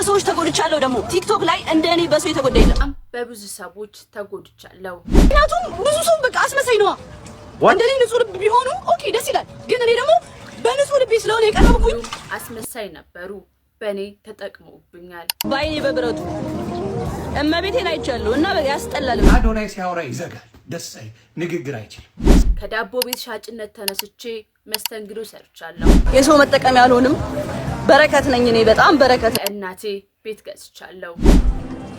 በሰዎች ተጎድቻለሁ። ደግሞ ቲክቶክ ላይ እንደኔ በሰው የተጎዳ የለም። በብዙ ሰዎች ተጎድቻለሁ። ምክንያቱም ብዙ ሰው በቃ አስመሳይ ነው። እንደኔ ንጹህ ልብ ቢሆኑ ኦኬ ደስ ይላል። ግን እኔ ደግሞ በንጹህ ልብ ስለሆነ የቀረብኩኝ አስመሳይ ነበሩ። በኔ ተጠቅመውብኛል። ባይኔ በብረቱ እመቤቴን አይቻለሁ እና ያስጠላል። አዶናይ ሲያወራ ይዘጋል። ደስ ንግግር አይችልም። ከዳቦ ቤት ሻጭነት ተነስቼ መስተንግዶ ሰርቻለሁ። የሰው መጠቀሚያ አልሆንም። በረከት ነኝ እኔ በጣም በረከት። እናቴ ቤት ገዝቻለሁ።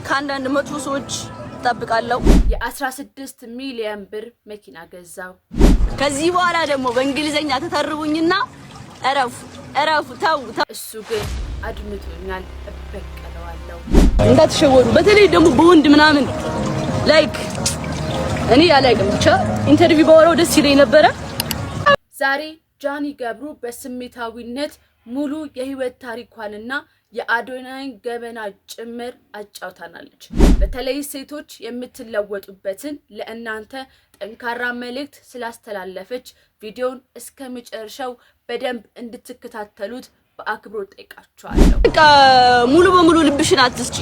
ከአንዳንድ መቶ ሰዎች እጠብቃለሁ። የ16 ሚሊዮን ብር መኪና ገዛው። ከዚህ በኋላ ደግሞ በእንግሊዘኛ ተተርቡኝና እረፉ ተው። እሱ ግን አድምቶኛል። እበቀለዋለሁ። እንዳትሸወዱ። በተለይ ደግሞ በወንድ ምናምን ላይክ እኔ ያላቅም ብቻ ኢንተርቪው ባወራው ደስ ይለኝ ነበረ። ዛሬ ጃኒ ገብሩ በስሜታዊነት ሙሉ የህይወት ታሪኳንና የአዶናይን ገበና ጭምር አጫውታናለች። በተለይ ሴቶች የምትለወጡበትን ለእናንተ ጠንካራ መልእክት ስላስተላለፈች ቪዲዮን እስከ መጨረሻው በደንብ እንድትከታተሉት በአክብሮት ጠይቃችኋለሁ። በቃ ሙሉ በሙሉ ልብሽን አትስጪ።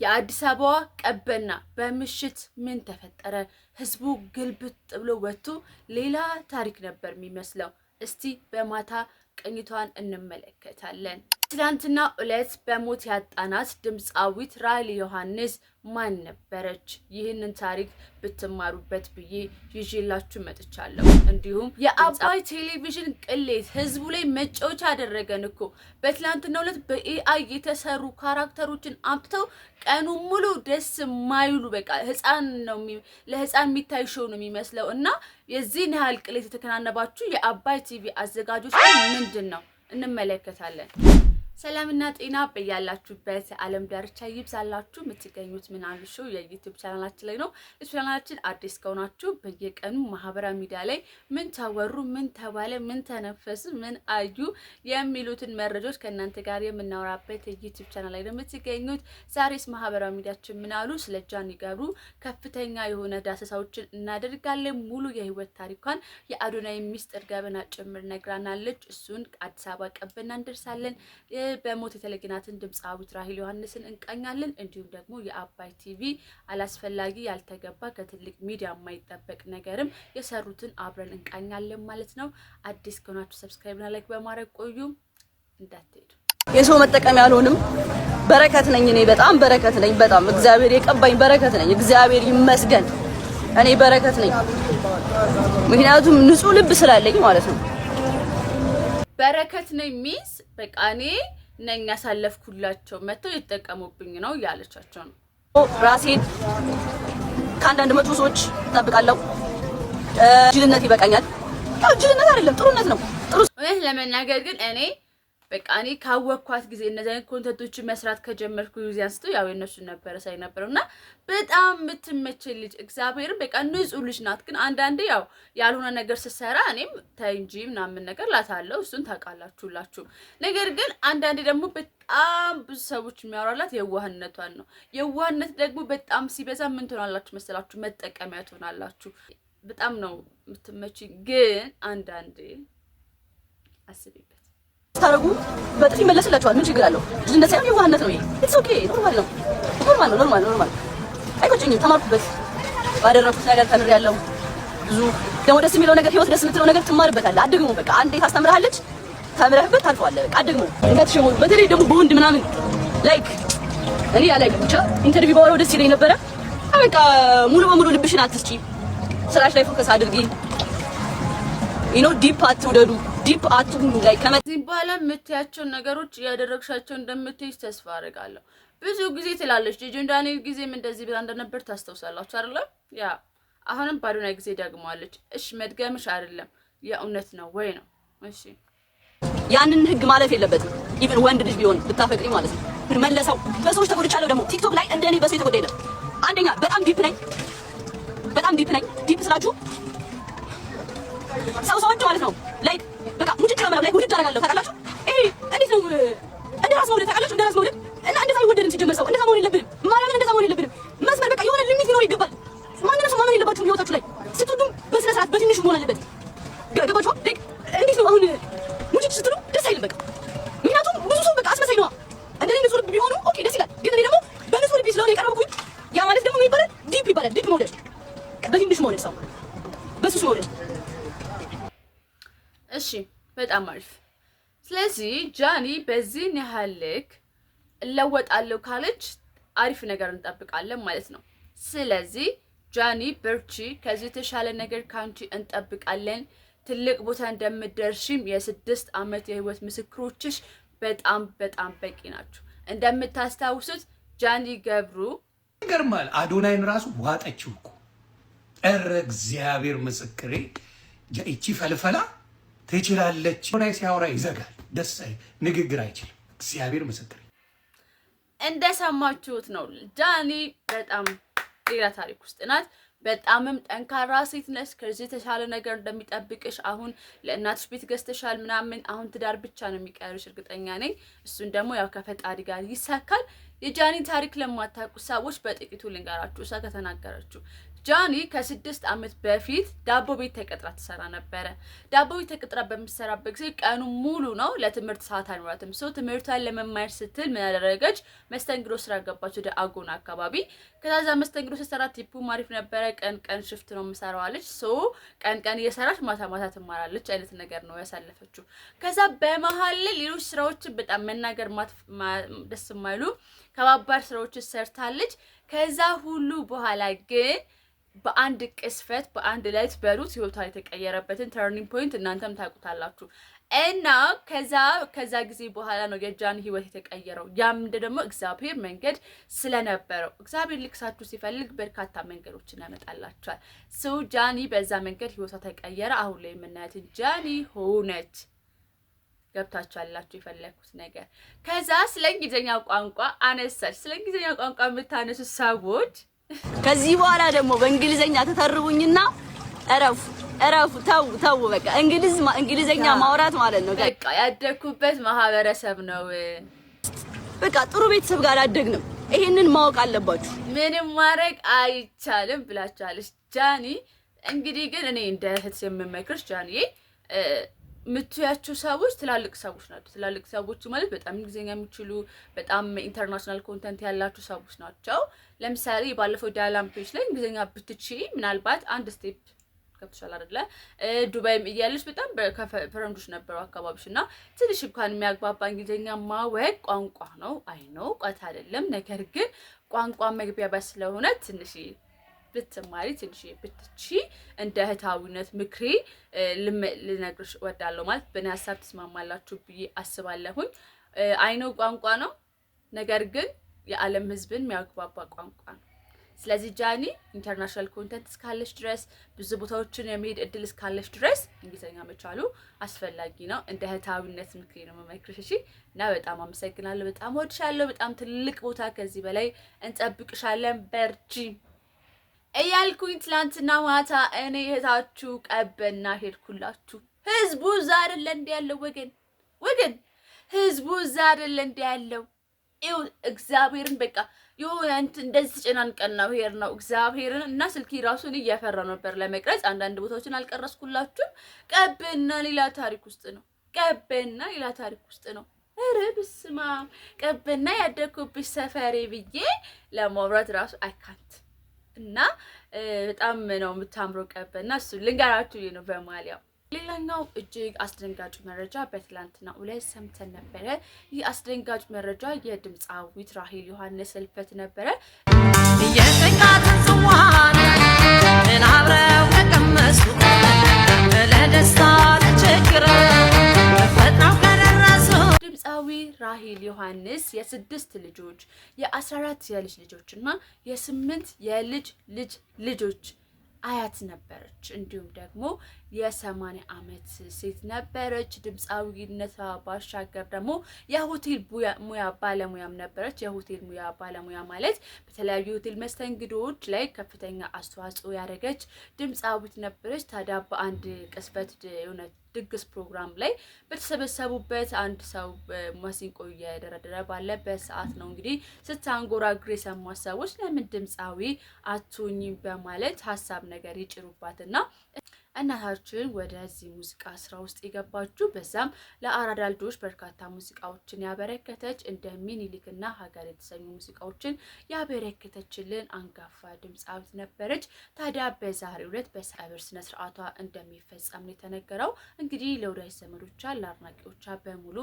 የአዲስ አበባ ቀበና በምሽት ምን ተፈጠረ? ህዝቡ ግልብጥ ብሎ ወጥቶ ሌላ ታሪክ ነበር የሚመስለው። እስቲ በማታ ቅኝቷን እንመለከታለን። ትናንትና ዕለት በሞት ያጣናት ድምጻዊት ራሔል ዮሐንስ ማን ነበረች? ይህንን ታሪክ ብትማሩበት ብዬ ይዤላችሁ መጥቻለሁ። እንዲሁም የአባይ ቴሌቪዥን ቅሌት ህዝቡ ላይ መጫወቻ ያደረገን እኮ በትናንትና ዕለት በኤአይ የተሰሩ ካራክተሮችን አምጥተው ቀኑ ሙሉ ደስ ማይሉ በቃ ህፃን ነው ለህፃን የሚታይ ሾው ነው የሚመስለው። እና የዚህን ያህል ቅሌት የተከናነባችሁ የአባይ ቲቪ አዘጋጆች ምንድን ነው? እንመለከታለን። ሰላምና ጤና በያላችሁበት ዓለም ዳርቻ ይብዛላችሁ። የምትገኙት ምናሉ ሾው የዩቲዩብ ቻናላችን ላይ ነው። ቻናላችን አዲስ ከሆናችሁ በየቀኑ ማህበራዊ ሚዲያ ላይ ምን ታወሩ፣ ምን ተባለ፣ ምን ተነፈሱ፣ ምን አዩ የሚሉትን መረጃዎች ከእናንተ ጋር የምናወራበት የዩቲዩብ ቻናል ላይ ነው የምትገኙት። ዛሬስ ማህበራዊ ሚዲያችን ምናሉ ስለ ጃኒ ገብሩ ከፍተኛ የሆነ ዳሰሳዎችን እናደርጋለን። ሙሉ የህይወት ታሪኳን የአዶናይ ሚስጥር ገበና ጭምር ነግራናለች። እሱን አዲስ አበባ ቀበና እንደርሳለን። በሞት የተለየናትን ድምጻዊት ራሔል ዮሐንስን እንቃኛለን። እንዲሁም ደግሞ የአባይ ቲቪ አላስፈላጊ ያልተገባ ከትልቅ ሚዲያ የማይጠበቅ ነገርም የሰሩትን አብረን እንቃኛለን ማለት ነው። አዲስ ከሆናችሁ ሰብስክራይብ እና ላይክ በማድረግ ቆዩ፣ እንዳትሄዱ። የሰው መጠቀሚያ አልሆንም። በረከት ነኝ እኔ በጣም በረከት ነኝ። በጣም እግዚአብሔር የቀባኝ በረከት ነኝ። እግዚአብሔር ይመስገን እኔ በረከት ነኝ። ምክንያቱም ንጹህ ልብ ስላለኝ ማለት ነው። በረከት ነኝ ሚስ በቃ እኔ ነኝ ያሳለፍኩላቸው መተው የተጠቀሙብኝ ነው ያለቻቸው ነው። ራሴን ከአንዳንድ መቶ ሰዎች እጠብቃለሁ። ጅልነት ይበቃኛል። ጅልነት አይደለም ጥሩነት ነው። እውነት ለመናገር ግን እኔ በቃ እኔ ካወቅኳት ጊዜ እነዚህ ኮንተንቶች መስራት ከጀመርኩ ጊዜ አንስቶ ያው የነሱ ነበር ሳይ ነበርና በጣም የምትመች ልጅ እግዚአብሔርን በቃ ንጹህ ልጅ ናት። ግን አንዳንዴ ያው ያልሆነ ነገር ስትሰራ እኔም ታይ እንጂ ምናምን ነገር ላታለው እሱን ታውቃላችሁላችሁ። ነገር ግን አንዳንዴ ደግሞ በጣም ብዙ ሰዎች የሚያወራላት የዋህነቷን ነው። የዋህነት ደግሞ በጣም ሲበዛ ምን ትሆናላችሁ መሰላችሁ? መጠቀሚያ ትሆናላችሁ። በጣም ነው የምትመች። ግን አንዳንዴ አስቢበት ታረጉ በጥፊ መለስላችኋል። ምን ችግር አለው? ጅልነት ሳይሆን የዋህነት ነው። ይሄ ኢትስ ኦኬ ኖርማል ነው። ኖርማል አይቆጭኝም። ተማርኩበት። ባደረኩት ነገር ተምሬያለሁ። ብዙ ደግሞ ደስ የሚለው ነገር ህይወት ደስ የምትለው ነገር ትማርበታለህ። አድግሞ በቃ አንዴ ታስተምርሃለች፣ ተምረህበት ታልፈዋለህ። በቃ አድግሞ እንዳትሸወዱ። በተለይ ደግሞ በወንድ ምናምን ላይክ እኔ ያላቅም ብቻ ኢንተርቪው ባወራው ደስ ይለኝ ነበረ። በቃ ሙሉ በሙሉ ልብሽን አትስጪ። ስራሽ ላይ ፎከስ አድርጊ። ዲፕ አትውደዱ። ዲፕ አትሁኑ ላይ ከዚህ በኋላ የምትያቸው ነገሮች ያደረግሻቸው እንደምትይዝ ተስፋ አደርጋለሁ። ብዙ ጊዜ ትላለች ጂጂን ዳንኤል ጊዜም እንደዚህ ብላ እንደነበር ታስተውሳላችሁ አይደል? ያ አሁንም በአዶናይ ጊዜ ደግመዋለች። እሺ መድገምሽ አይደለም የእውነት ነው ወይ ነው? እሺ ያንን ህግ ማለፍ የለበትም። ኢቭን ወንድ ልጅ ቢሆን ብታፈቅሪ ማለት ነው። መለሰው በሰዎች ተጎድቻለሁ። ደግሞ ቲክቶክ ላይ እንደኔ በሰው የተጎዳ የለም። አንደኛ በጣም ዲፕ ነኝ። ዲፕ ስላችሁ ሰዎች ማለት ነው ላይክ በቃ ሙጭጭ ነው ማለት ሙጭጭ አደርጋለሁ። ታውቃላችሁ እንዴት ነው እንደ ራስ መውደድ ታውቃላችሁ? እንደ ራስ መውደድ እና እንደዛ አይወደድም ሲጀመር ሰው እንደዛ መሆን የለብንም። ማርያምን እንደዛ መሆን የለብንም። መስመር በቃ የሆነ ሊሚት ሊኖር ይገባል። ማንንም ሰው ማመን የለባችሁም ህይወታችሁ ላይ ስትወዱም በስነ ስርዓት በትንሹ መሆን አለበት። ገባችሁ? እንዴት ነው አሁን ሙጭጭ ስትሉ ደስ አይልም በቃ። ምክንያቱም ብዙ ሰው በቃ አስመሳይ ነው። እንደኔ ንጹህ ልብ ቢሆኑ ኦኬ ደስ ይላል። ግን እኔ ደግሞ በንጹህ ልብ ስለሆነ የቀረብኩኝ ያ ማለት ደግሞ ምን ይባላል? ዲፕ ይባላል። ዲፕ መውደድ፣ በትንሽ መውደድ፣ ሰው በሱስ መውደድ። እሺ በጣም አሪፍ። ስለዚህ ጃኒ በዚህን ያህል ልክ እለወጣለሁ ካለች አሪፍ ነገር እንጠብቃለን ማለት ነው። ስለዚህ ጃኒ በርቺ፣ ከዚህ የተሻለ ነገር ካንቺ እንጠብቃለን። ትልቅ ቦታ እንደምትደርሺም የ6 ዓመት የህይወት ምስክሮችሽ በጣም በጣም በቂ ናቸው። እንደምታስታውሱት ጃኒ ገብሩ ይገርማል። አዶናይን ራሱ ዋጠችው እኮ። ኧረ እግዚአብሔር ምስክሬ፣ እቺ ፈልፈላ ትችላለች። አዶናይ ሲያወራ ይዘጋል፣ ደስ ንግግር አይችልም። እግዚአብሔር ምስክሬ። እንደሰማችሁት ነው። ጃኒ በጣም ሌላ ታሪክ ውስጥ ናት። በጣምም ጠንካራ ሴት ነች። ከዚህ የተሻለ ነገር እንደሚጠብቅሽ አሁን ለእናትሽ ቤት ገዝተሻል ምናምን፣ አሁን ትዳር ብቻ ነው የሚቀርሽ እርግጠኛ ነኝ። እሱን ደግሞ ያው ከፈጣሪ ጋር ይሳካል። የጃኒ ታሪክ ለማታውቁ ሰዎች በጥቂቱ ልንገራችሁ። እሷ ከተናገረችው ጃኒ ከ6 ዓመት በፊት ዳቦ ቤት ተቀጥራ ትሰራ ነበረ። ዳቦ ቤት ተቀጥራ በምትሰራበት ጊዜ ቀኑ ሙሉ ነው፣ ለትምህርት ሰዓት አይኖራትም። ሰው ትምህርቷን ለመማር ስትል ምን ያደረገች? መስተንግዶ ስራ ገባች፣ ወደ አጎና አካባቢ። ከዛ መስተንግዶ ስትሰራ ቲፑ አሪፍ ነበረ። ቀን ቀን ሽፍት ነው የምሰራው አለች። ሰው ቀን ቀን እየሰራች ማታ ማታ ትማራለች አይነት ነገር ነው ያሳለፈችው። ከዛ በመሀል ሌሎች ስራዎችን በጣም መናገር ደስ የማይሉ ከባባድ ስራዎችን ሰርታለች። ከዛ ሁሉ በኋላ ግን በአንድ ቅስፈት በአንድ ላይት በሩት ህይወቷ የተቀየረበትን ተርኒንግ ፖይንት እናንተም ታውቁታላችሁ። እና ከዛ ጊዜ በኋላ ነው የጃኒ ህይወት የተቀየረው። ያም ደግሞ እግዚአብሔር መንገድ ስለነበረው፣ እግዚአብሔር ልክሳችሁ ሲፈልግ በርካታ መንገዶችን ያመጣላችኋል። ሰው ጃኒ በዛ መንገድ ህይወቷ ተቀየረ። አሁን ላይ የምናያትን ጃኒ ሆነች። ገብታችኋላችሁ የፈለኩት ነገር። ከዛ ስለ እንግሊዝኛ ቋንቋ አነሳች። ስለ እንግሊዝኛ ቋንቋ የምታነሱ ሰዎች ከዚህ በኋላ ደግሞ በእንግሊዘኛ ተተርቡኝና እረፉ ተው በቃ እንግሊዘኛ ማውራት ማለት ነው። በቃ ያደኩበት ማህበረሰብ ነው። በቃ ጥሩ ቤተሰብ ጋር አደግንም። ይሄንን ማወቅ አለባችሁ። ምንም ማድረግ አይቻልም ብላችኋለች ጃኒ። እንግዲህ ግን እኔ እንደ እህት የምመክርሽ ጃኒ፣ ምትያቸው ሰዎች ትላልቅ ሰዎች ናቸው። ትላልቅ ሰዎች ማለት በጣም እንግሊዝኛ የሚችሉ በጣም ኢንተርናሽናል ኮንተንት ያላቸው ሰዎች ናቸው። ለምሳሌ ባለፈው ዳያላም ፔጅ ላይ እንግሊዝኛ ብትቺ ምናልባት አንድ ስቴፕ ገብተሻል አይደለ? ዱባይም እያለሽ በጣም ፈረንጆች ነበሩ አካባቢሽ እና ትንሽ እንኳን የሚያግባባ እንግሊዝኛ ማወቅ ቋንቋ ነው። አይ ነው ቋት አይደለም። ነገር ግን ቋንቋ መግቢያ ስለሆነ ትንሽ ብትማሪ ትንሽ ብትቺ እንደ እህታዊነት ምክሬ ልነግርሽ እወዳለሁ። ማለት በእኔ ሀሳብ ትስማማላችሁ ብዬ አስባለሁኝ። አይነው ቋንቋ ነው፣ ነገር ግን የዓለም ሕዝብን የሚያግባባ ቋንቋ ነው። ስለዚህ ጃኒ ኢንተርናሽናል ኮንተንት እስካለሽ ድረስ፣ ብዙ ቦታዎችን የመሄድ እድል እስካለሽ ድረስ እንግሊዝኛ መቻሉ አስፈላጊ ነው። እንደ እህታዊነት ምክሬ ነው የምመክርሽ። እሺ። እና በጣም አመሰግናለሁ። በጣም ወድሻለሁ። በጣም ትልቅ ቦታ ከዚህ በላይ እንጠብቅሻለን። በርቺ እያልኩኝ ትላንትና ማታ እኔ እህታችሁ ቀበና ሄድኩላችሁ። ህዝቡ እዛ አይደለ እንደ ያለው ወገን ህዝቡ እዛ አይደለ እንደ ያለው ይው እግዚአብሔርን በቃ የሆነ እንደዚህ ተጨናንቀን ነው ሄር ነው እግዚአብሔርን እና ስልኪ ራሱን እየፈራው ነበር ለመቅረጽ። አንዳንድ ቦታዎችን አልቀረስኩላችሁም። ቀበና ሌላ ታሪክ ውስጥ ነው። ኧረ በስመ አብ ቀበና ያደኩብሽ ሰፈሬ ብዬ ለማውራት ራሱ አይካንት እና በጣም ነው የምታምረው ቀበና። እሱ ልንገራችሁ ነው በማሊያው። ሌላኛው እጅግ አስደንጋጭ መረጃ በትላንትናው ዕለት ሰምተን ነበረ። ይህ አስደንጋጭ መረጃ የድምፃዊት ራሄል ዮሐንስ ህልፈት ነበረ። የፍቃትን ጽዋን አብረው ተቀመሱ ለደስታ ለችግር ፈጥነው ከደረሱ ድምፃዊ ራሄል ዮሐንስ የ6 ልጆች የ14 የልጅ ልጆች እና የ8 የልጅ ልጆች አያት ነበረች። እንዲሁም ደግሞ የ80 ዓመት ሴት ነበረች። ድምፃዊነቷ ባሻገር ደግሞ የሆቴል ሙያ ባለሙያም ነበረች። የሆቴል ሙያ ባለሙያ ማለት በተለያዩ ሆቴል መስተንግዶዎች ላይ ከፍተኛ አስተዋጽኦ ያደረገች ድምፃዊት ነበረች። ታዲያ በአንድ ቅስበት የሆነ ድግስ ፕሮግራም ላይ በተሰበሰቡበት አንድ ሰው ማሲንቆ እየደረደረ ባለበት ሰዓት ነው እንግዲህ ስታንጎራጉር የሰሟት ሰዎች ለምን ድምፃዊ አትሆኝም በማለት ሀሳብ ነገር ይጭሩባትና እናታችን ወደዚህ ሙዚቃ ስራ ውስጥ የገባችው በዛም ለአራዳ ልጆች በርካታ ሙዚቃዎችን ያበረከተች እንደ ሚኒሊክና ሀገር የተሰኙ ሙዚቃዎችን ያበረከተችልን አንጋፋ ድምፃዊት ነበረች። ታዲያ በዛሬው ዕለት በቀብር ስነ ስርዓቷ እንደሚፈጸም ነው የተነገረው። እንግዲህ ለወዳጅ ዘመዶቿ ለአድናቂዎቿ በሙሉ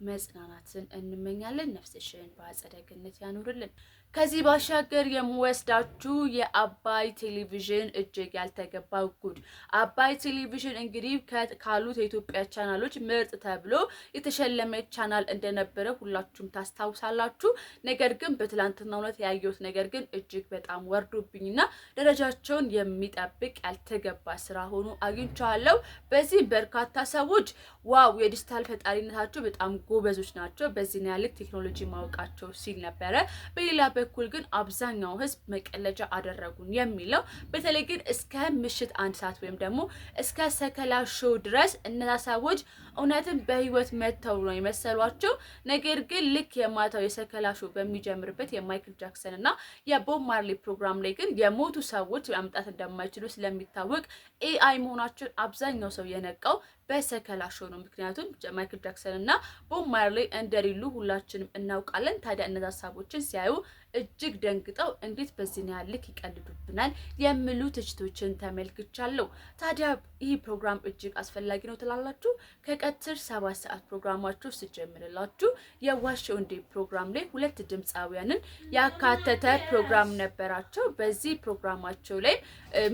መጽናናትን እንመኛለን። ነፍስሽን በአጸደ ገነት ያኑርልን። ከዚህ ባሻገር የምወስዳችሁ የአባይ ቴሌቪዥን እጅግ ያልተገባው ጉድ። አባይ ቴሌቪዥን እንግዲህ ካሉት የኢትዮጵያ ቻናሎች ምርጥ ተብሎ የተሸለመ ቻናል እንደነበረ ሁላችሁም ታስታውሳላችሁ። ነገር ግን በትላንትናው ዕለት ያየሁት ነገር ግን እጅግ በጣም ወርዶብኝና ደረጃቸውን የሚጠብቅ ያልተገባ ስራ ሆኖ አግኝቻለሁ። በዚህ በርካታ ሰዎች ዋው የዲጂታል ፈጣሪነታቸው በጣም ጎበዞች ናቸው፣ በዚህ ያህል ቴክኖሎጂ ማወቃቸው ሲል ነበረ። በሌላ በኩል ግን አብዛኛው ህዝብ መቀለጃ አደረጉን የሚለው በተለይ ግን እስከ ምሽት 1 ሰዓት ወይም ደግሞ እስከ ሰከላ ሾው ድረስ እነዛ ሰዎች እውነትም በህይወት መተው ነው የመሰሏቸው። ነገር ግን ልክ የማታው የሰከላ ሾው በሚጀምርበት የማይክል ጃክሰን እና የቦብ ማርሊ ፕሮግራም ላይ ግን የሞቱ ሰዎች ማምጣት እንደማይችሉ ስለሚታወቅ ኤአይ መሆናቸውን አብዛኛው ሰው የነቃው በሰከላ ሾው ነው። ምክንያቱም ማይክል ጃክሰን እና ቦብ ማርሊ እንደሌሉ ሁላችንም እናውቃለን። ታዲያ እነዛ ሰዎችን ሲያዩ እጅግ ደንግጠው እንዴት በዚህ ያህል ልክ ይቀልዱብናል የሚሉ ትችቶችን ተመልክቻለሁ። ታዲያ ይህ ፕሮግራም እጅግ አስፈላጊ ነው ትላላችሁ? ከቀትር 7 ሰዓት ፕሮግራማችሁ ሲጀምርላችሁ የዋሸው እንዴ ፕሮግራም ላይ 2 ድምፃውያንን ያካተተ ፕሮግራም ነበራቸው። በዚህ ፕሮግራማቸው ላይ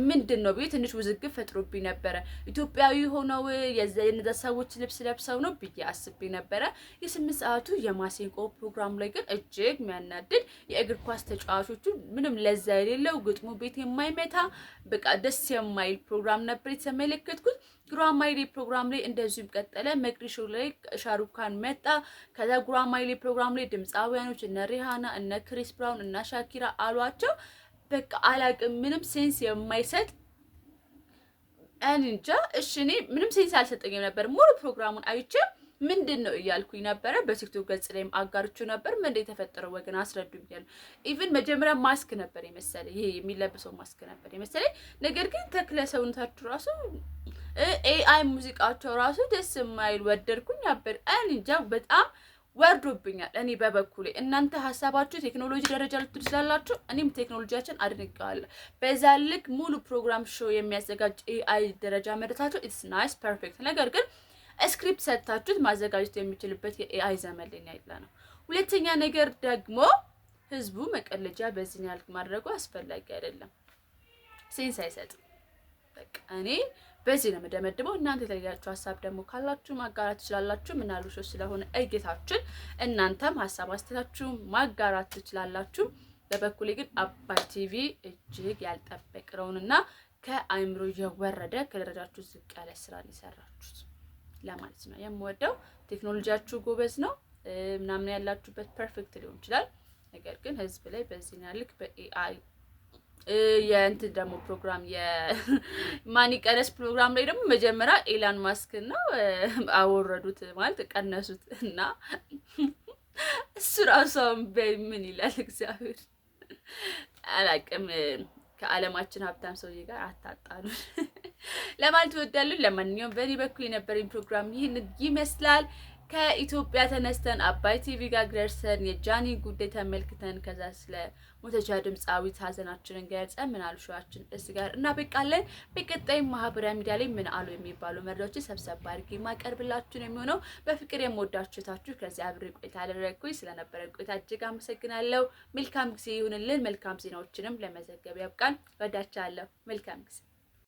ምንድነው ብዬ ትንሽ ውዝግብ ፈጥሮብኝ ነበረ። ኢትዮጵያዊ ሆነው የነዛ ሰዎች ልብስ ለብሰው ነው ብዬ አስቤ ነበረ። የ8 ሰዓቱ የማሲንቆ ፕሮግራም ላይ ግን እጅግ የሚያናድድ የእግር ኳስ ተጫዋቾቹ ምንም ለዛ የሌለው ግጥሙ ቤት የማይመታ በቃ ደስ የማይል ፕሮግራም ነበር የተመለከትኩት። ጉራማይሌ ፕሮግራም ላይ እንደዚሁም ቀጠለ። መቅዲሾ ላይ ሻሩካን መጣ። ከዛ ጉራማይሌ ፕሮግራም ላይ ድምፃውያኖች እነ ሪሃና እነ ክሪስ ብራውን እና ሻኪራ አሏቸው። በቃ አላቅም ምንም ሴንስ የማይሰጥ እንጃ። እሺ እኔ ምንም ሴንስ አልሰጠኝም ነበር። ሙሉ ፕሮግራሙን አይቼ ምንድነው እያልኩኝ ነበረ። በቲክቶክ ገጽ ላይም አጋርቼው ነበር። ምን እንደተፈጠረው ወገን አስረዱኝ ያሉ። ኢቭን መጀመሪያ ማስክ ነበር የመሰለኝ፣ ይሄ የሚለብሰው ማስክ ነበር የመሰለኝ። ነገር ግን ተክለ ሰውነታቸው ራሱ ኤአይ ሙዚቃቸው ራሱ ደስ የማይል ወደድኩኝ ነበር። እንጃ በጣም ወርዶብኛል። እኔ በበኩሌ እናንተ ሀሳባችሁ ቴክኖሎጂ ደረጃ ልትሉ ስላላችሁ እኔም ቴክኖሎጂያችን አድንቀዋለሁ። በዛ ልክ ሙሉ ፕሮግራም ሾው የሚያዘጋጅ ኤአይ ደረጃ መድረሳቸው ኢትስ ናይስ ፐርፌክት። ነገር ግን ስክሪፕት ሰጥታችሁት ማዘጋጀት የሚችልበት የኤአይ ዘመን ላይ ያለ ነው። ሁለተኛ ነገር ደግሞ ህዝቡ መቀለጃ በዚህ ያህል ማድረጉ አስፈላጊ አይደለም፣ ሴንስ አይሰጥም። በቃ እኔ በዚህ ነው የምደመድመው። እናንተ የተለያችሁ ሀሳብ ደግሞ ካላችሁ ማጋራት ትችላላችሁ። ምናሉ ሾው ስለሆነ እይታችን እናንተም ሀሳብ አስተያየታችሁ ማጋራት ትችላላችሁ። በበኩሌ ግን አባይ ቲቪ እጅግ ያልጠበቅነውንና ከአይምሮ የወረደ ከደረጃችሁ ዝቅ ያለ ስራ ሊሰራችሁት ለማለት ነው የምወደው። ቴክኖሎጂያችሁ ጎበዝ ነው ምናምን ያላችሁበት ፐርፌክት ሊሆን ይችላል። ነገር ግን ህዝብ ላይ በዚህ ያልክ በኤአይ የእንትን ደግሞ ፕሮግራም የማኒ ቀነስ ፕሮግራም ላይ ደግሞ መጀመሪያ ኤላን ማስክ ነው አወረዱት ማለት ቀነሱት እና እሱ ራሱም በምን ይላል እግዚአብሔር አላቅም። ከዓለማችን ሀብታም ሰውዬ ጋር አታጣሉ ለማለት እወዳለሁ። ለማንኛውም በእኔ በኩል የነበረኝ ፕሮግራም ይህን ይመስላል። ከኢትዮጵያ ተነስተን አባይ ቲቪ ጋር ደርሰን የጃኒ ጉዳይ ተመልክተን ከዛ ስለ ሞተቻ ድምፃዊት ሀዘናችንን ገልጸን ምን አሉ ሾዋችን እዚህ ጋር እናበቃለን። በቀጣይ ማህበራዊ ሚዲያ ላይ ምን አሉ የሚባሉ መረጃዎችን ሰብሰብ አድርጌ ማቀርብላችሁ ነው የሚሆነው። በፍቅር የምወዳችሁታችሁ ከዚህ አብሬ ቆይታ አደረግኩኝ። ስለነበረን ቆይታ እጅግ አመሰግናለሁ። መልካም ጊዜ ይሁንልን። መልካም ዜናዎችንም ለመዘገብ ያብቃን። ወዳችኋለሁ። መልካም ጊዜ